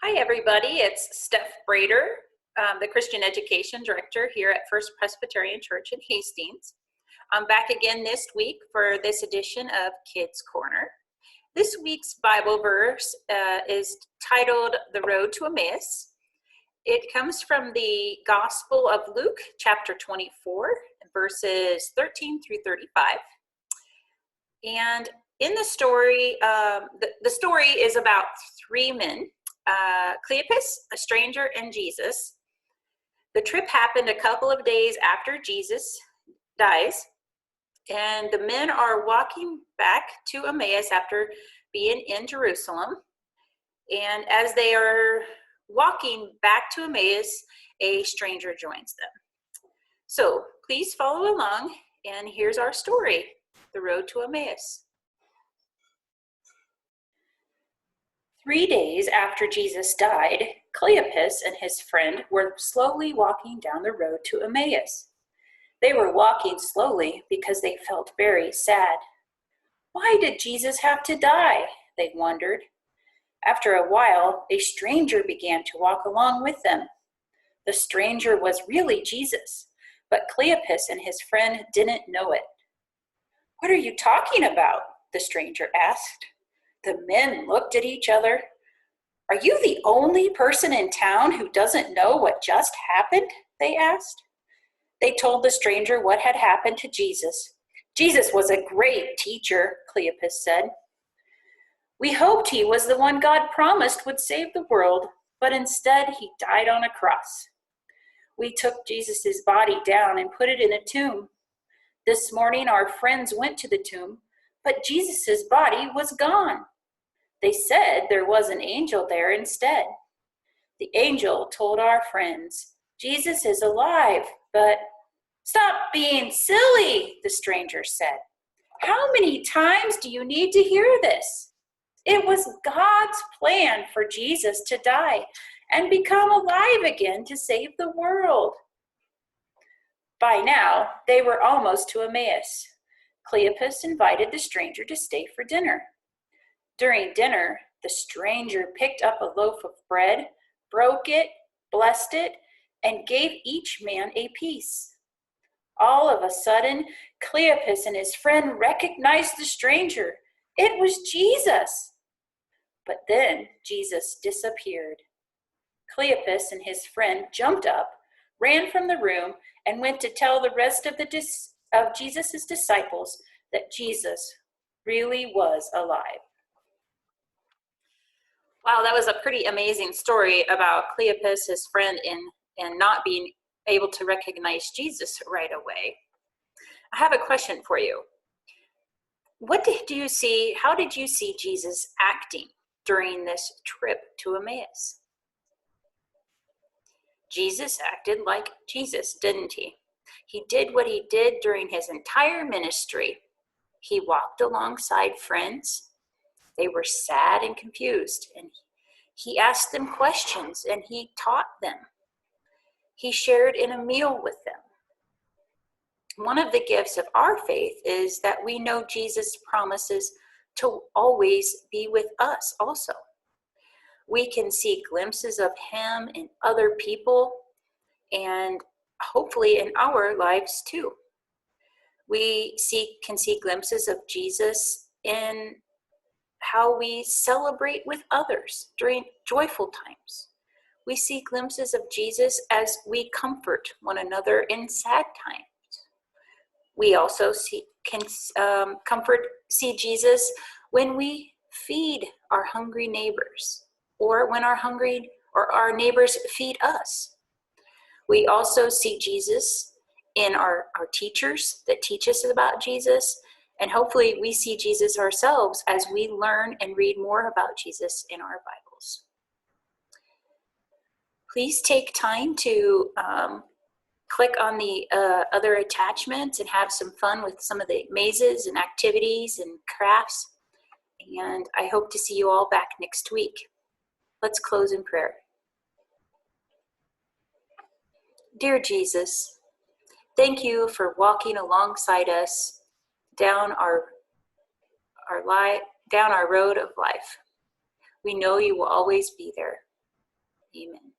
Hi, everybody. It's Steph Brader, the Christian Education Director here at First Presbyterian Church in Hastings. I'm back again this week for this edition of Kids Corner. This week's Bible verse is titled The Road to Emmaus. It comes from the Gospel of Luke, chapter 24, verses 13 through 35. And in the story, the story is about three men. Cleopas, a stranger, and Jesus. The trip happened a couple of days after Jesus dies, and the men are walking back to Emmaus after being in Jerusalem. And as they are walking back to Emmaus, a stranger joins them. So please follow along, and here's our story, The Road to Emmaus. 3 days after Jesus died, Cleopas and his friend were slowly walking down the road to Emmaus. They were walking slowly because they felt very sad. Why did Jesus have to die? They wondered. After a while, a stranger began to walk along with them. The stranger was really Jesus, but Cleopas and his friend didn't know it. "What are you talking about?" the stranger asked. The men looked at each other. "Are you the only person in town who doesn't know what just happened?" they asked. They told the stranger what had happened to Jesus. "Jesus was a great teacher," Cleopas said. "We hoped he was the one God promised would save the world, but instead he died on a cross. We took Jesus' body down and put it in a tomb. This morning our friends went to the tomb, but Jesus' body was gone. They said there was an angel there instead. The angel told our friends, 'Jesus is alive, but—'" "Stop being silly," the stranger said. "How many times do you need to hear this? It was God's plan for Jesus to die and become alive again to save the world." By now, they were almost to Emmaus. Cleopas invited the stranger to stay for dinner. During dinner, the stranger picked up a loaf of bread, broke it, blessed it, and gave each man a piece. All of a sudden, Cleopas and his friend recognized the stranger. It was Jesus. But then Jesus disappeared. Cleopas and his friend jumped up, ran from the room, and went to tell the rest of Jesus' disciples that Jesus really was alive. Wow, that was a pretty amazing story about Cleopas, his friend, and not being able to recognize Jesus right away. I have a question for you. How did you see Jesus acting during this trip to Emmaus? Jesus acted like Jesus, didn't he? He did what he did during his entire ministry. He walked alongside friends. They were sad and confused, and he asked them questions, and he taught them. He shared in a meal with them. One of the gifts of our faith is that we know Jesus promises to always be with us also. We can see glimpses of him in other people and hopefully in our lives too. We can see glimpses of Jesus in how we celebrate with others during joyful times. We see glimpses of Jesus as we comfort one another in sad times. We also can see Jesus when we feed our hungry neighbors, or when our neighbors feed us. We also see Jesus in our teachers that teach us about Jesus. And hopefully we see Jesus ourselves as we learn and read more about Jesus in our Bibles. Please take time to click on the other attachments and have some fun with some of the mazes and activities and crafts. And I hope to see you all back next week. Let's close in prayer. Dear Jesus, thank you for walking alongside us down our road of life. We know you will always be there. Amen.